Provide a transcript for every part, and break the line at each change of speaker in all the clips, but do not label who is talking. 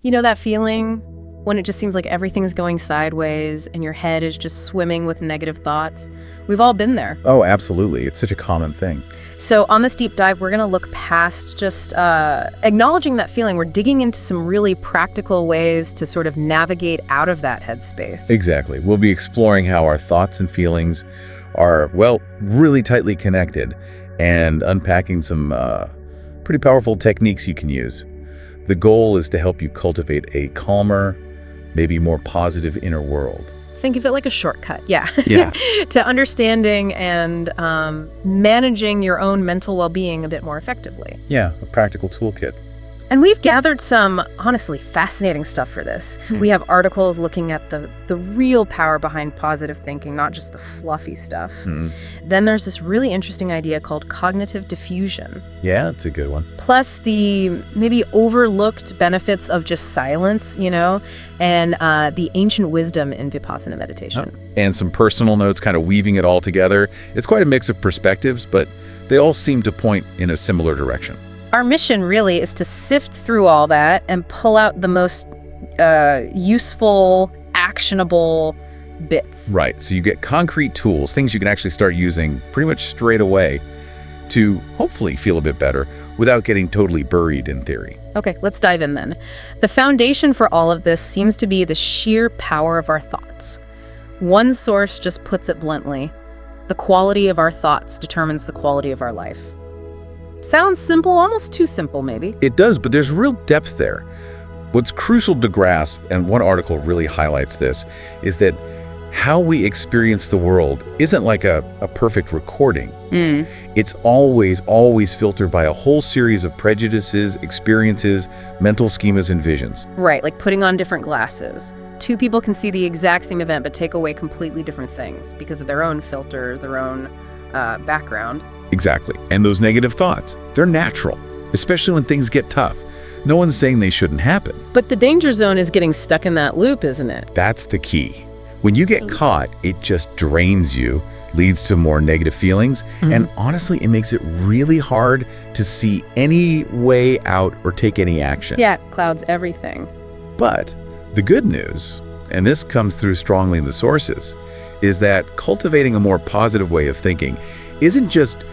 You know that feeling when it just seems like everything's going sideways and your head is just swimming with negative thoughts? We've all been there.
Oh, absolutely. It's such a common thing.
So on this deep dive, we're going to look past just acknowledging that feeling. We're digging into some really practical ways to sort of navigate out of that headspace.
Exactly. We'll be exploring how our thoughts and feelings are, well, really tightly connected and unpacking some pretty powerful techniques you can use. The goal is to help you cultivate a calmer, maybe more positive inner world.
Think of it like a shortcut, yeah.
Yeah.
To understanding and managing your own mental well-being a bit more effectively.
Yeah, a practical toolkit.
And we've gathered some, honestly, fascinating stuff for this. We have articles looking at the real power behind positive thinking, not just the fluffy stuff. Then there's this really interesting idea called cognitive diffusion.
Yeah, it's a good one.
Plus the maybe overlooked benefits of just silence, and the ancient wisdom in Vipassana meditation.
And some personal notes kind of weaving it all together. It's quite a mix of perspectives, but they all seem to point in a similar direction.
Our mission really is to sift through all that and pull out the most useful, actionable bits.
Right, so you get concrete tools, things you can actually start using pretty much straight away to hopefully feel a bit better without getting totally buried in theory.
Okay, let's dive in then. The foundation for all of this seems to be the sheer power of our thoughts. One source just puts it bluntly: the quality of our thoughts determines the quality of our life. Sounds simple, almost too simple maybe.
It does, but there's real depth there. What's crucial to grasp, and one article really highlights this, is that how we experience the world isn't like a perfect recording. It's always filtered by a whole series of prejudices, experiences, mental schemas, and visions.
Right, like putting on different glasses. Two people can see the exact same event but take away completely different things because of their own filters, their own background.
Exactly. And those negative thoughts, they're natural, especially when things get tough. No one's saying they shouldn't happen.
But the danger zone is getting stuck in that loop, isn't it?
That's the key. When you get caught, it just drains you, leads to more negative feelings, and honestly, it makes it really hard to see any way out or take any action.
Yeah, it clouds everything.
But the good news, and this comes through strongly in the sources, is that cultivating a more positive way of thinking isn't just,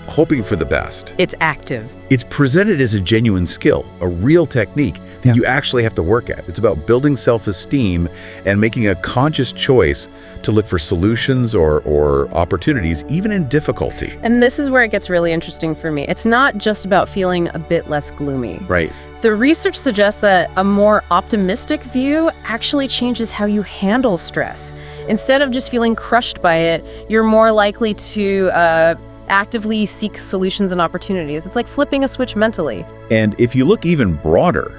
hoping for the best.
It's active.
It's presented as a genuine skill, a real technique that you actually have to work at. It's about building self-esteem and making a conscious choice to look for solutions or opportunities, even in difficulty.
And this is where it gets really interesting for me. It's not just about feeling a bit less gloomy.
Right.
The research suggests that a more optimistic view actually changes how you handle stress. Instead of just feeling crushed by it, you're more likely to actively seek solutions and opportunities. It's like flipping a switch mentally.
And if you look even broader,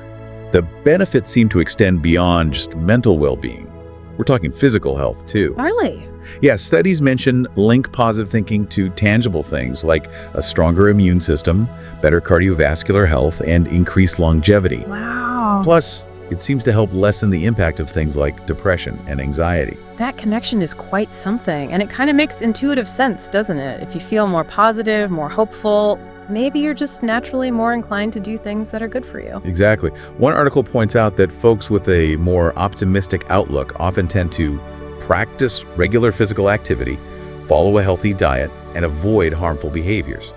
the benefits seem to extend beyond just mental well-being. We're talking physical health too.
Really?
Yeah, studies link positive thinking to tangible things like a stronger immune system, better cardiovascular health, and increased longevity.
Wow.
Plus, it seems to help lessen the impact of things like depression and anxiety.
That connection is quite something, and it kind of makes intuitive sense, doesn't it? If you feel more positive, more hopeful, maybe you're just naturally more inclined to do things that are good for you.
Exactly. One article points out that folks with a more optimistic outlook often tend to practice regular physical activity, follow a healthy diet, and avoid harmful behaviors.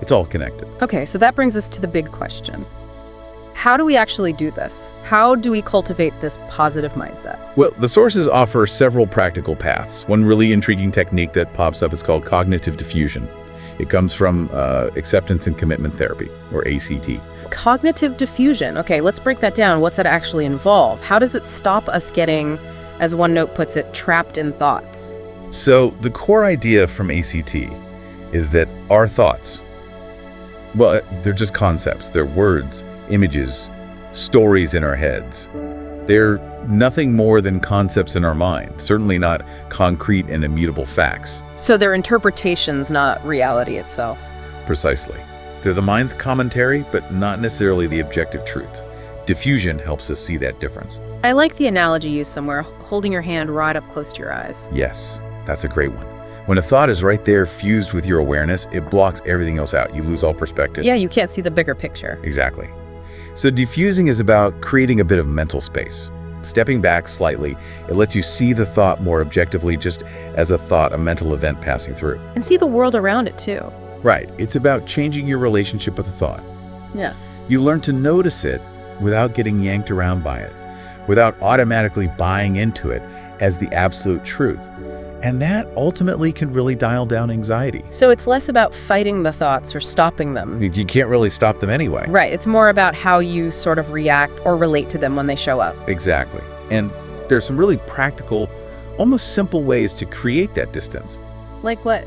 It's all connected.
Okay, so that brings us to the big question. How do we actually do this? How do we cultivate this positive mindset?
Well, the sources offer several practical paths. One really intriguing technique that pops up is called cognitive diffusion. It comes from acceptance and commitment therapy, or ACT.
Cognitive diffusion. Okay, let's break that down. What's that actually involve? How does it stop us getting, as one note puts it, trapped in thoughts?
So the core idea from ACT is that our thoughts, well, they're just concepts. They're words, images, stories in our heads. They're nothing more than concepts in our mind, certainly not concrete and immutable facts.
So they're interpretations, not reality itself.
Precisely. They're the mind's commentary, but not necessarily the objective truth. Diffusion helps us see that difference.
I like the analogy used somewhere, holding your hand right up close to your eyes.
Yes, that's a great one. When a thought is right there fused with your awareness, it blocks everything else out. You lose all perspective.
Yeah, you can't see the bigger picture.
Exactly. So diffusing is about creating a bit of mental space. Stepping back slightly, it lets you see the thought more objectively, just as a thought, a mental event passing through.
And see the world around it too.
Right. It's about changing your relationship with the thought.
Yeah.
You learn to notice it without getting yanked around by it, without automatically buying into it as the absolute truth. And that ultimately can really dial down anxiety.
So it's less about fighting the thoughts or stopping them.
You can't really stop them anyway.
Right. It's more about how you sort of react or relate to them when they show up.
Exactly. And there's some really practical, almost simple ways to create that distance.
Like what?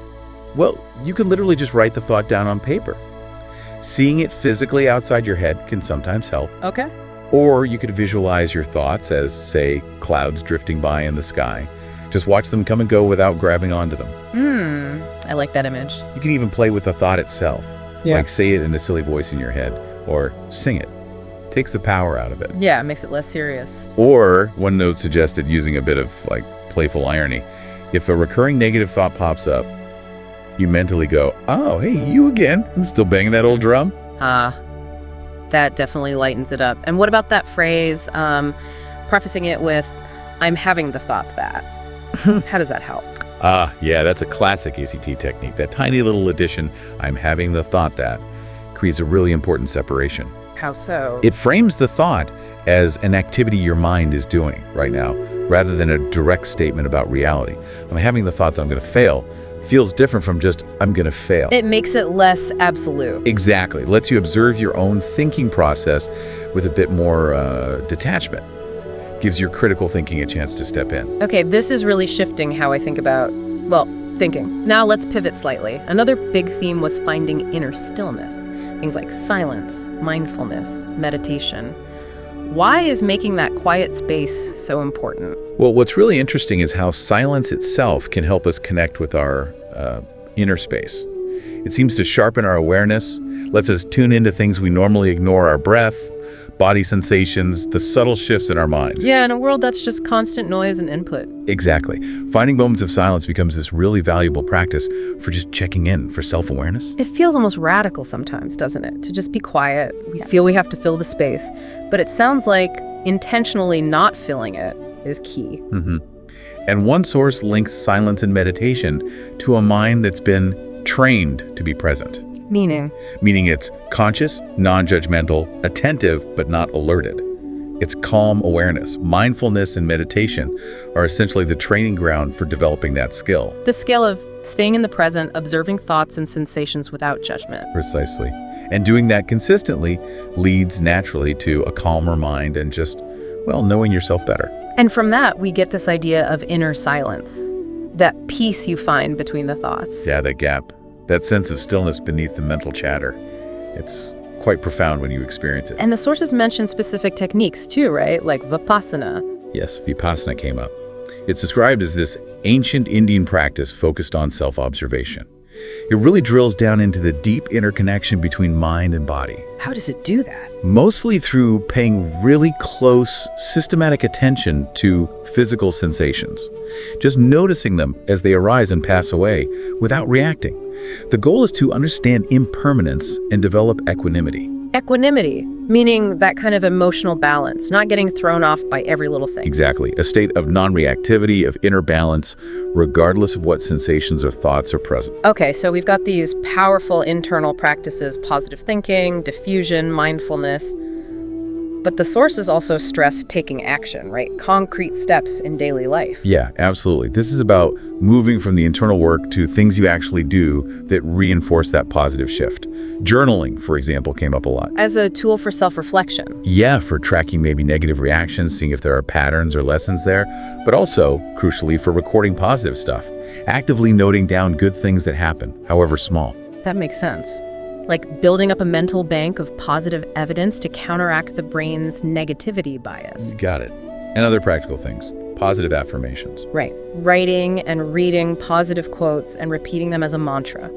Well, you can literally just write the thought down on paper. Seeing it physically outside your head can sometimes help.
Okay.
Or you could visualize your thoughts as, say, clouds drifting by in the sky. Just watch them come and go without grabbing onto them.
I like that image.
You can even play with the thought itself.
Yeah.
Like say it in a silly voice in your head, or sing it. Takes the power out of it.
Yeah, it makes it less serious.
Or, one note suggested using a bit of playful irony. If a recurring negative thought pops up, you mentally go, oh, hey, you again. Still banging that old drum?
That definitely lightens it up. And what about that phrase, prefacing it with, I'm having the thought that? How does that help?
Yeah, that's a classic ACT technique. That tiny little addition, I'm having the thought that, creates a really important separation.
How so?
It frames the thought as an activity your mind is doing right now, rather than a direct statement about reality. I'm having the thought that I'm going to fail feels different from just, I'm going to fail.
It makes it less absolute.
Exactly. It lets you observe your own thinking process with a bit more detachment. Gives your critical thinking a chance to step in.
Okay, this is really shifting how I think about, thinking. Now let's pivot slightly. Another big theme was finding inner stillness. Things like silence, mindfulness, meditation. Why is making that quiet space so important?
Well, what's really interesting is how silence itself can help us connect with our inner space. It seems to sharpen our awareness, lets us tune into things we normally ignore, our breath, body sensations, the subtle shifts in our minds.
Yeah, in a world that's just constant noise and input.
Exactly. Finding moments of silence becomes this really valuable practice for just checking in, for self-awareness.
It feels almost radical sometimes, doesn't it? To just be quiet. We feel we have to fill the space. But it sounds like intentionally not filling it is key.
And one source links silence and meditation to a mind that's been trained to be present.
Meaning
It's conscious, non-judgmental, attentive, but not alerted. It's calm awareness. Mindfulness and meditation are essentially the training ground for developing that skill.
the skill of staying in the present, observing thoughts and sensations without judgment.
Precisely. And doing that consistently leads naturally to a calmer mind and just, knowing yourself better.
And from that, we get this idea of inner silence, that peace you find between the thoughts.
Yeah, that gap. That sense of stillness beneath the mental chatter. It's quite profound when you experience it.
And the sources mention specific techniques too, right? Like Vipassana.
Yes, Vipassana came up. It's described as this ancient Indian practice focused on self-observation. It really drills down into the deep interconnection between mind and body.
How does it do that?
Mostly through paying really close, systematic attention to physical sensations. Just noticing them as they arise and pass away without reacting. The goal is to understand impermanence and develop equanimity.
Equanimity, meaning that kind of emotional balance, not getting thrown off by every little thing.
Exactly. A state of non-reactivity, of inner balance, regardless of what sensations or thoughts are present.
Okay, so we've got these powerful internal practices, positive thinking, diffusion, mindfulness. But the sources also stress taking action, right? Concrete steps in daily life.
Yeah, absolutely. This is about moving from the internal work to things you actually do that reinforce that positive shift. Journaling, for example, came up a lot.
As a tool for self-reflection.
Yeah, for tracking maybe negative reactions, seeing if there are patterns or lessons there, but also, crucially, for recording positive stuff. Actively noting down good things that happen, however small.
That makes sense. Like building up a mental bank of positive evidence to counteract the brain's negativity bias.
Got it. And other practical things. Positive affirmations.
Right. Writing and reading positive quotes and repeating them as a mantra.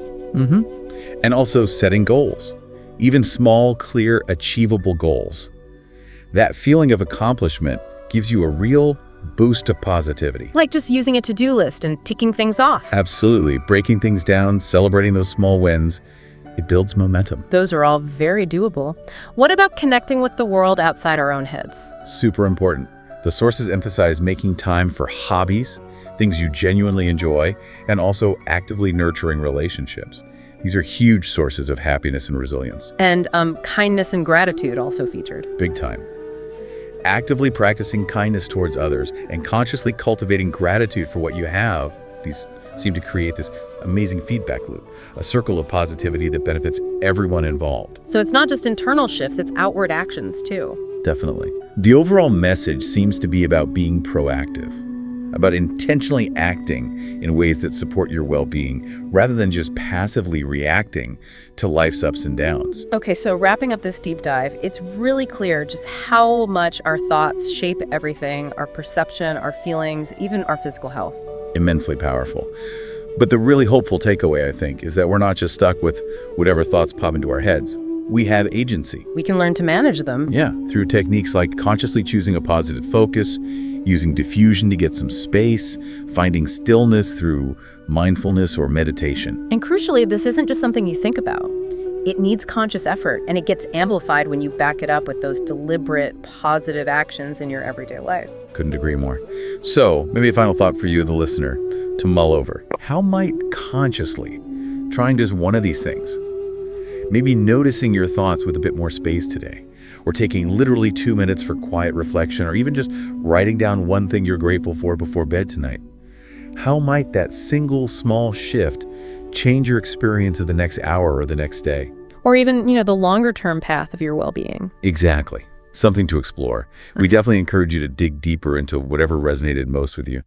And also setting goals. Even small, clear, achievable goals. That feeling of accomplishment gives you a real boost of positivity.
Like just using a to-do list and ticking things off.
Absolutely. Breaking things down, celebrating those small wins. It builds momentum.
Those are all very doable. What about connecting with the world outside our own heads?
Super important. The sources emphasize making time for hobbies, things you genuinely enjoy, and also actively nurturing relationships. These are huge sources of happiness and resilience.
And kindness and gratitude also featured.
Big time. Actively practicing kindness towards others and consciously cultivating gratitude for what you have, these seem to create this amazing feedback loop, a circle of positivity that benefits everyone involved.
So it's not just internal shifts, it's outward actions too.
Definitely. The overall message seems to be about being proactive, about intentionally acting in ways that support your well-being, rather than just passively reacting to life's ups and downs.
Okay, so wrapping up this deep dive, it's really clear just how much our thoughts shape everything, our perception, our feelings, even our physical health.
Immensely powerful. But the really hopeful takeaway, I think, is that we're not just stuck with whatever thoughts pop into our heads. We have agency.
We can learn to manage them.
Yeah, through techniques like consciously choosing a positive focus, using diffusion to get some space, finding stillness through mindfulness or meditation.
And crucially, this isn't just something you think about. It needs conscious effort, and it gets amplified when you back it up with those deliberate, positive actions in your everyday life.
Couldn't agree more. So, maybe a final thought for you, the listener, to mull over. How might consciously trying just one of these things, maybe noticing your thoughts with a bit more space today, or taking literally 2 minutes for quiet reflection, or even just writing down one thing you're grateful for before bed tonight, how might that single small shift change your experience of the next hour or the next day?
Or even, the longer-term path of your well-being.
Exactly. Something to explore. We definitely encourage you to dig deeper into whatever resonated most with you.